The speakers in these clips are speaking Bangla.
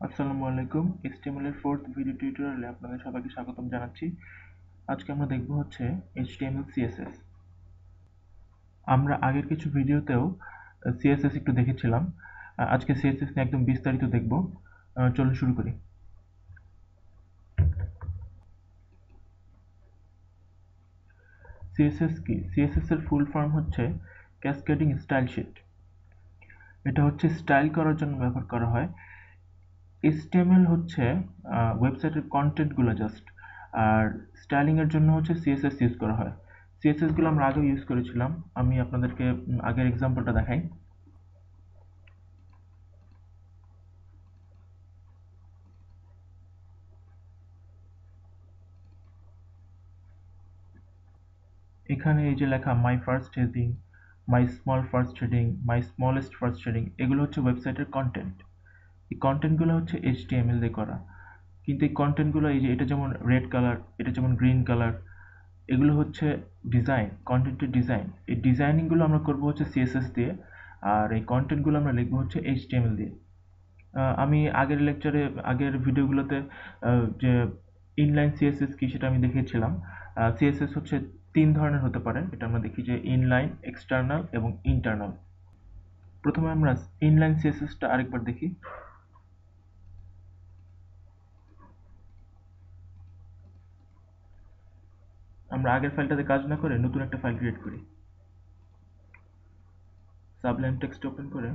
আসসালামু আলাইকুম। HTML এর 4th ভিডিও টিউটোরিয়ালে আপনাদের সবাইকে স্বাগতম জানাচ্ছি। আজকে আমরা দেখব হচ্ছে HTML CSS। আমরা আগের কিছু ভিডিওতেও CSS একটু দেখেছিলাম। আজকে CSS নিয়ে একদম বিস্তারিত দেখব। চলুন শুরু করি। CSS কি? CSS এর ফুল ফর্ম হচ্ছে ক্যাসকেডিং স্টাইল শিট। এটা হচ্ছে স্টাইল করার জন্য ব্যবহার করা হয়। HTML হচ্ছে ওয়েবসাইটের কন্টেন্টগুলো জাস্ট, আর স্টাইলিং এর জন্য হচ্ছে CSS ইউজ করা হয়। CSS গুলো আমরা আগেও ইউজ করেছিলাম। আমি আপনাদেরকে আগের এক্সাম্পলটা দেখাই। এখানে এই যে লেখা my first heading, my small first heading, my smallest first heading, এগুলো হচ্ছে ওয়েবসাইটের কন্টেন্ট। এই কন্টেন্টগুলো হচ্ছে HTML দিয়ে করা। কিন্তু এই কন্টেন্টগুলো এই যে এটা যেমন রেড কালার, এটা যেমন গ্রিন কালার, এগুলো হচ্ছে ডিজাইন, কন্টেন্টের ডিজাইন। এই ডিজাইনিংগুলো আমরা করব হচ্ছে CSS দিয়ে, আর এই কন্টেন্টগুলো আমরা লিখবো হচ্ছে HTML দিয়ে। আমি আগের লেকচারে, আগের ভিডিওগুলোতে যে ইনলাইন CSS কি সেটা আমি দেখিয়েছিলাম। CSS হচ্ছে 3 ধরনের হতে পারে। এটা আমরা দেখি যে ইনলাইন, এক্সটার্নাল এবং ইন্টারনাল। প্রথমে আমরা ইনলাইন CSSটা আরেকবার দেখি। আমরা আগের ফাইলটাতে কাজ না করে নতুন একটা ফাইল ক্রিয়েট করি। সাবলাইম টেক্সট ওপেন করে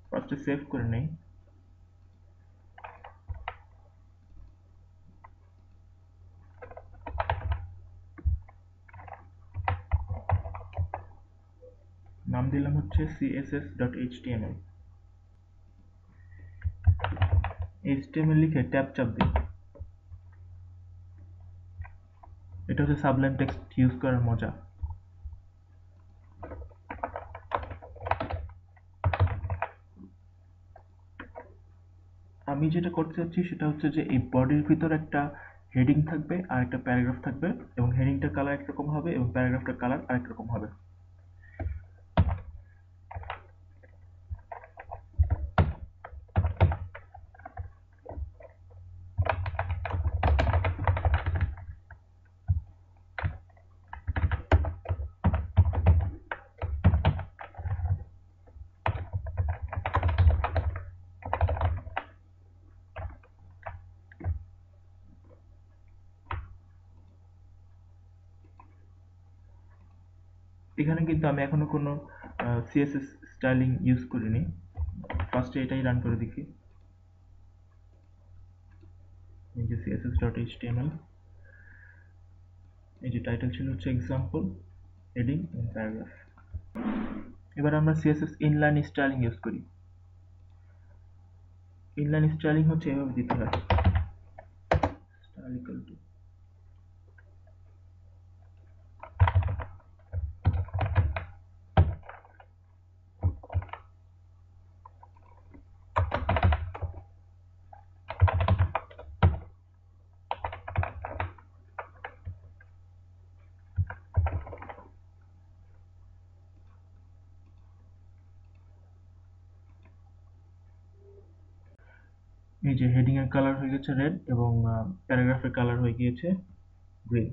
ফার্স্টে সেভ করে নেই। নাম দিলাম হচ্ছে css.html। HTML লিখে ট্যাব চাপ দিই। এটা হচ্ছে সাবলাইম টেক্সট ইউজ করার মজা। আমি যেটা করতে চাচ্ছি সেটা হচ্ছে যে এই বডির ভিতর একটা হেডিং থাকবে আর একটা প্যারাগ্রাফ থাকবে, এবং হেডিংটার কালার একরকম হবে এবং প্যারাগ্রাফটার কালার আরেক রকম হবে। এখানে কিন্তু আমি এখনো কোনো CSS স্টাইলিং ইউজ করিনি। ফার্স্টে এটাই রান করে দেখি। এই যে css.html, এই যে টাইটেল ছিল হচ্ছে এক্সাম্পল, হেডিং এবং প্যারাগ্রাফ। এবার আমরা CSS ইনলাইন স্টাইলিং ইউজ করি। ইনলাইন স্টাইলিং হচ্ছে এভাবে দিতে হয়, স্টাইল ইকুয়াল টু। এই যে হেডিং এর কালার হয়ে গেছে রেড এবং প্যারাগ্রাফের কালার হয়ে গিয়েছে গ্রিন।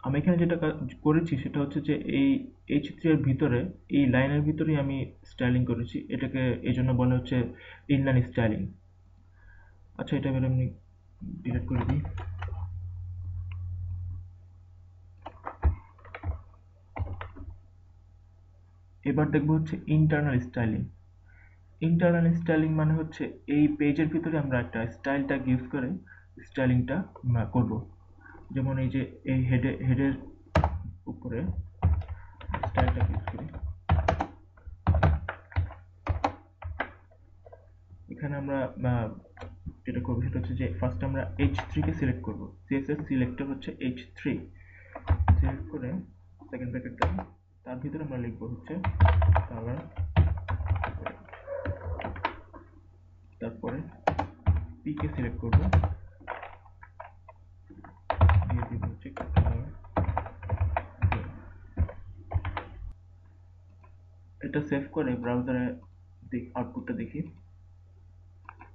আমি এখানে যেটা করেছি সেটা হচ্ছে যে এই H3 এর ভিতরে, এই লাইনের ভিতরেই আমি স্টাইলিং করেছি। এটাকে এই জন্য বলা হচ্ছে ইনলাইন স্টাইলিং। আচ্ছা, এটা এবার আমি ডিলিট করে দিই। এবার দেখবো হচ্ছে ইন্টারনাল স্টাইলিং। ইন্টারনাল স্টাইলিং মানে হচ্ছে এই পেজের ভিতরে আমরা একটা স্টাইল ট্যাগ ইউজ করে স্টাইলিংটা করব। যেমন এই যে এই হেডের উপরে স্টাইল ট্যাগ ইউজ করি। এখানে আমরা যেটা করবো সেটা হচ্ছে যে ফার্স্ট আমরা H3 কে সিলেক্ট করব। CSS সিলেক্টর হচ্ছে H3, সিলেক্ট করে সেকেন্ড ব্র্যাকেট দেব, তার ভিতরে আমরা লিখবো হচ্ছে কালার, তারপরে পি কে সিলেক্ট করব, দিয়ে দিব হচ্ছে এটা সেভ করে ব্রাউজারে আউটপুটটা দেখি।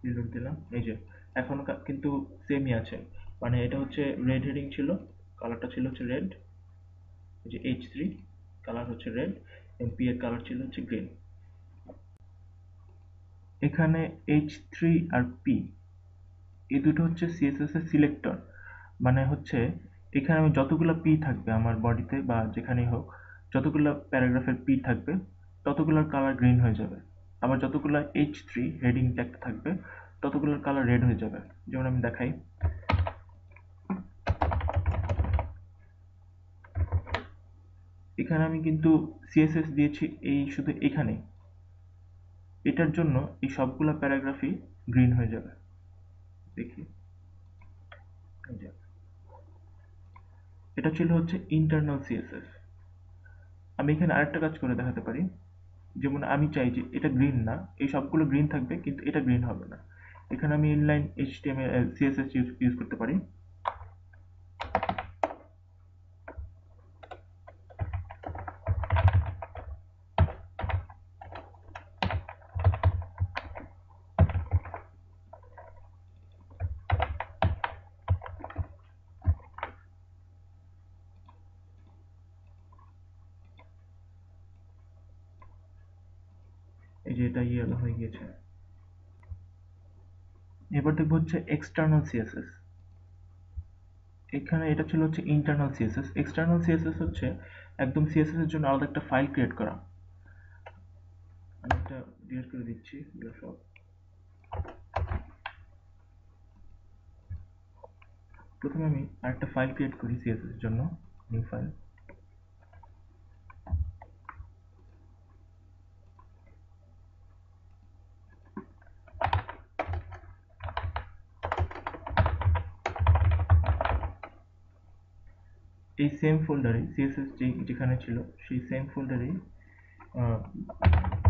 রিলোড দিলাম, এই যে এখন কিন্তু সেমই আছে, মানে এটা হচ্ছে রেড হেডিং ছিল, কালারটা ছিল হচ্ছে রেড, এই যে H3 কালার হচ্ছে রেড এবং পি এর কালার ছিল হচ্ছে গ্রিন। এখানে H3 আর পি এই দুটো হচ্ছে সিএসএস এর সিলেক্টর, মানে হচ্ছে এখানে আমি যতগুলো পি থাকবে আমার বডিতে বা যেখানেই হোক, যতগুলো প্যারাগ্রাফের পি থাকবে ততগুলোর কালার গ্রিন হয়ে যাবে, আবার যতগুলো H3 হেডিং ট্যাগটা থাকবে ততগুলোর কালার রেড হয়ে যাবে। যেমন আমি দেখাই, এখানে আমি কিন্তু সিএসএস দিয়েছি এই শুধু এখানে, এটার জন্য এই সবগুলা প্যারাগ্রাফই গ্রিন হয়ে যাবে। দেখি, এই যে এটা ছিল হচ্ছে ইন্টারনাল সিএসএস। আমি এখানে আরেকটা কাজ করে দেখাতে পারি, যেমন আমি চাই যে এটা গ্রিন না, এই সবগুলো গ্রিন থাকবে কিন্তু এটা গ্রিন হবে না, এখানে আমি ইনলাইন এইচটিএমএল সিএসএস ইউজ করতে পারি। এই যে এটা ইয়েলো হয়ে গিয়েছে। এবার দেখবো হচ্ছে এক্সটার্নাল সিএসএস। এখানে এটা ছিল হচ্ছে ইন্টারনাল সিএসএস, এক্সটার্নাল সিএসএস হচ্ছে একদম সিএসএস এর জন্য আলাদা একটা ফাইল ক্রিয়েট করা। আমি এটা ডিলিট করে দিচ্ছি এগুলো সব। প্রথমে আমি আরেকটা ফাইল ক্রিয়েট করি সিএসএস এর জন্য, নিউ ফাইল। এই সেম ফোল্ডারে সিএসএস যেখানে ছিল সেই সেম ফোল্ডারে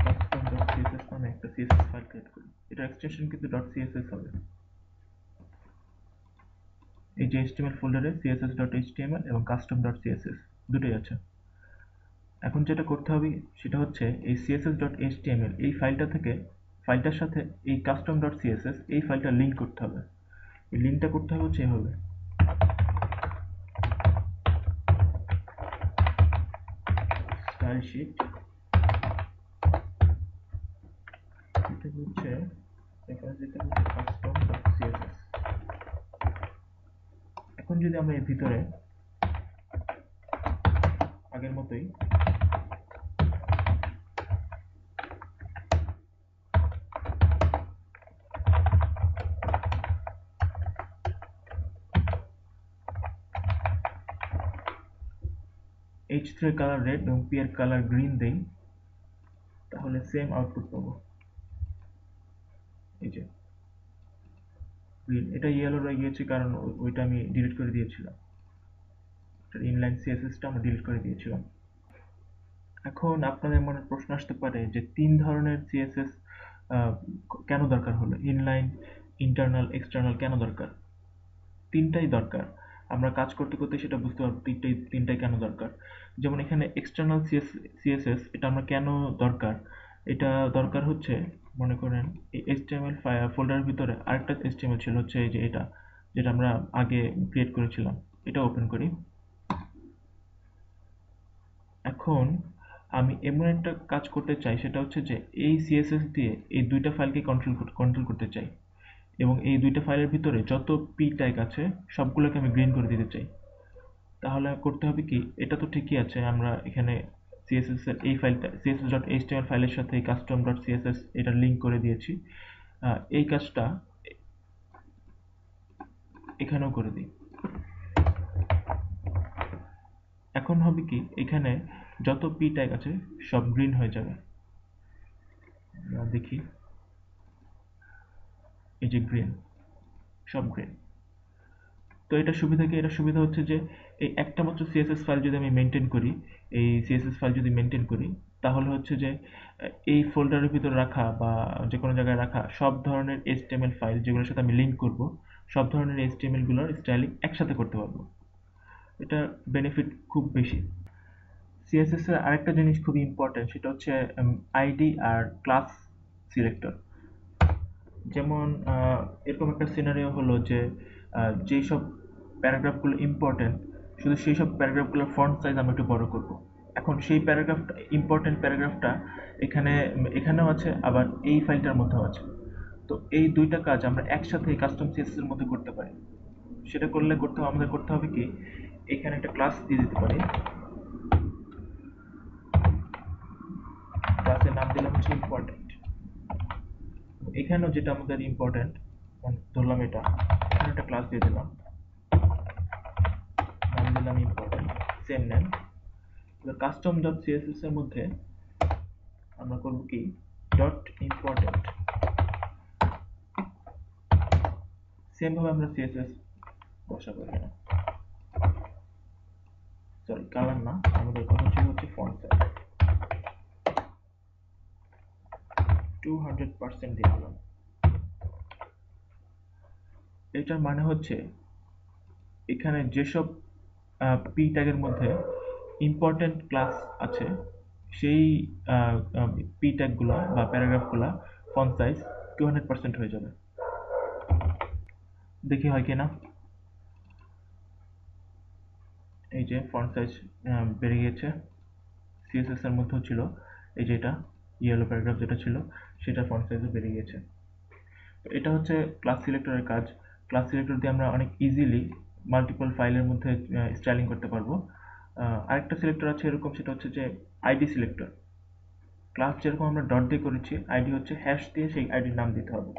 custom.css নামে একটা সিএসএস ফাইল ক্রিয়েট করি। এটা এক্সটেনশন কিন্তু .css হবে। এই যে HTML ফোল্ডারে css.html এবং custom.css দুটোই আছে। এখন যেটা করতে হবে সেটা হচ্ছে এই css.html এই ফাইলটা থেকে ফাইলটার সাথে এই custom.css এই ফাইলটা লিংক করতে হবে। এই লিংকটা করতে হবে হচ্ছে এভাবে, স্টাইল শিট, এটা হচ্ছে রেফারেন্স দিতে হচ্ছে custom.css। এখন যদি আমরা এর ভিতরে আগের মতোই H3 এর কালার রেড এবং P এর কালার গ্রিন দেই, তাহলে সেম আউটপুট পাবো। এই যে গ্রিন, এটা ইয়েলো রয়ে গিয়েছে কারণ ওইটা আমি ডিলিট করে দিয়েছিলাম, ইনলাইন সিএসএসটা আমরা ডিলিট করে দিয়েছিলাম। এখন আপনাদের মনে প্রশ্ন আসতে পারে যে তিন ধরনের সিএসএস কেন দরকার হলো, ইনলাইন, ইন্টারনাল, এক্সটার্নাল কেন দরকার? তিনটাই দরকার, আমরা কাজ করতে করতে সেটা বুঝতে পারবো তিনটাই কেন দরকার। যেমন এখানে এক্সটার্নাল সিএসএস এটা আমরা কেন দরকার, এটা দরকার হচ্ছে মনে করেন এই এইচটিএমএল ফোল্ডারের ভিতরে আরেকটা এইচটিএমএল ছিল হচ্ছে এই যে এটা, যেটা আমরা আগে ক্রিয়েট করেছিলাম। এটা ওপেন করি। এখন আমি এমন একটা কাজ করতে চাই, সেটা হচ্ছে যে এই সিএসএস দিয়ে এই দুইটা ফাইলকে কন্ট্রোল করতে চাই এবং এই দুইটা ফাইলের ভিতরে যত পি ট্যাগ আছে সবগুলোকে আমি গ্রিন করে দিতে চাই। তাহলে করতে হবে কি, এটা তো ঠিকই আছে, আমরা এখানে সিএসএস এর এই ফাইলটা css.html ফাইলের সাথে custom.css এটা লিংক করে দিয়েছি। এই কাজটা এখানেও করে দিই। এখন হবে কি, এখানে যত পি ট্যাগ আছে সব গ্রিন হয়ে যাবে। দেখি, এই যে গ্রিন, সব গ্রিন। তো এটা সুবিধা হচ্ছে যে এই একটা মাত্র সিএসএস ফাইল যদি আমি মেনটেন করি, এই সিএসএস ফাইল যদি মেনটেন করি তাহলে হচ্ছে যে এই ফোল্ডারের ভিতরে রাখা বা যে কোনো জায়গায় রাখা সব ধরনের HTML ফাইল যেগুলোর সাথে আমি লিঙ্ক করব, সব ধরনের HTML গুলোর স্টাইলিং একসাথে করতে পারবো। এটা বেনিফিট খুব বেশি। সিএসএস এর আরেকটা জিনিস খুবই ইম্পর্টেন্ট, সেটা হচ্ছে আইডি আর ক্লাস সিলেক্টর। যেমন এরকম একটা সিনারিও হলো যে যেই সব প্যারাগ্রাফগুলো ইম্পর্টেন্ট, শুধু সেই সব প্যারাগ্রাফগুলোর ফন্ট সাইজ আমরা একটু বড় করব। এখন সেই প্যারাগ্রাফটা, ইম্পর্টেন্ট প্যারাগ্রাফটা এখানেও আছে, আবার এই ফাইলটার মধ্যেও আছে। তো এই দুইটা কাজ আমরা একসাথে কাস্টম সিএসএস এর মধ্যে করতে পারি। সেটা আমাদের করতে হবে কি, এখানে একটা ক্লাস দিয়ে দিতে পারি। ক্লাসের নাম দিলাম হচ্ছে ইম্পর্টেন্ট। এখানেও যেটা আমাদের ইম্পর্টেন্ট, ধরলাম এটা, এখানে একটা ক্লাস দিয়ে দিলাম, নাম দিলাম ইম্পর্টেন্ট, সেম নেম। এবার কাস্টম ডট সিএসএস এর মধ্যে আমরা করব কি, ডট ইম্পর্টেন্ট। সেম ভাবে আমরা সিএসএস বসাবো এখানে। সরি, কালার না, আমাদের কথা ছিল হচ্ছে ফন্ট সাইজ 200% দিয়ে দিলাম। এটার মানে হচ্ছে এখানে যেসব পি ট্যাগের মধ্যে ইম্পর্টেন্ট ক্লাস আছে, সেই পি ট্যাগগুলো বা প্যারাগ্রাফগুলো ফন্ট সাইজ 200% হয়ে যাবে। দেখি হয় কিনা। এই যে ফন্ট সাইজ বেড়ে গিয়েছে। সিএসএস এর মধ্যেও ছিল, এই যে এটা ইয়েলো প্যারাগ্রাফ যেটা ছিল সেটা ফন্ট সাইজও বেড়ে গিয়েছে। তো এটা হচ্ছে ক্লাস সিলেক্টরের কাজ। ক্লাস সিলেক্টর দিয়ে আমরা অনেক ইজিলি মাল্টিপল ফাইলের মধ্যে স্টাইলিং করতে পারবো। আরেকটা সিলেক্টর আছে এরকম, সেটা হচ্ছে যে আইডি সিলেক্টর। ক্লাস যেরকম আমরা ডট দিয়ে করেছি, আইডি হচ্ছে হ্যাশ দিয়ে সেই আইডির নাম দিতে হবে।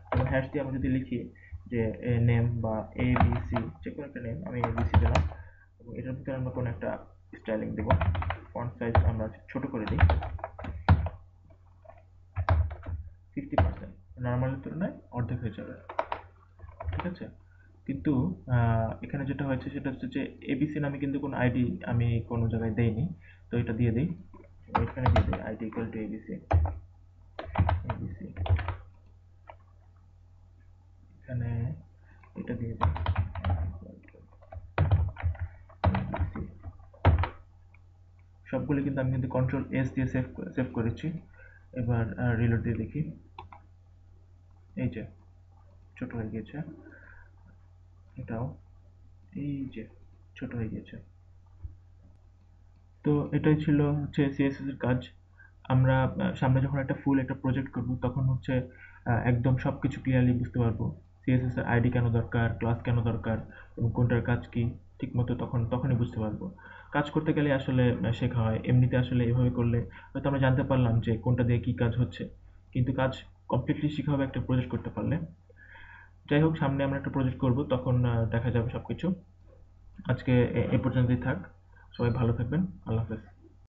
যেমন হ্যাশ দিয়ে আমরা যদি লিখি যে নেম বা ABC, যে কোনো একটা নেম, আমি ABC দিলাম, এবং এটার ভিতরে আমরা কোনো একটা স্টাইলিং দেবো। ফন্ট সাইজ আমরা ছোট করে দিই 50%, নর্মালের তুলনায় অর্ধেক হয়ে যাবে। ঠিক আছে? কিন্তু এখানে যেটা হয়েছে সেটা হচ্ছে যে এবিসি নামে কিন্তু কোনো আইডি আমি কোনো জায়গায় দেইনি। তো এটা দিয়ে দিই, এখানে দিয়ে দিই ID equal to ABC. ABC এখানে এটা দিয়ে দিই, সবগুলো কিন্তু আমি কিন্তু কন্ট্রোল এস দিয়ে সেভ করেছি। এবার রিলোড দিয়ে দেখি, এই যে ছোট হয়ে গিয়েছে, এটাও এই যে ছোট হয়ে গিয়েছে। তো এটাই ছিল হচ্ছে সিএসএস এর কাজ। আমরা সামনে যখন একটা ফুল একটা প্রজেক্ট করব, তখন হচ্ছে একদম সবকিছু ক্লিয়ারলি বুঝতে পারবো। সিএসএস এর আইডি কেন দরকার, ক্লাস কেন দরকার, এবং কোনটার কাজ কি, ঠিক মতো তখনই বুঝতে পারবো। কাজ করতে গেলে আসলে শেখা হয়, এমনিতে আসলে এভাবে করলে হয়তো আমরা জানতে পারলাম যে কোনটা দিয়ে কি কাজ হচ্ছে, কিন্তু কাজ কমপ্লিটলি শেখা হবে একটা প্রজেক্ট করতে পারলে। যাই হোক, সামনে আমরা একটা প্রজেক্ট করব, তখন দেখা যাবে সবকিছু। আজকে এ পর্যন্তই থাক। সবাই ভালো থাকবেন। আল্লাহ হাফেজ।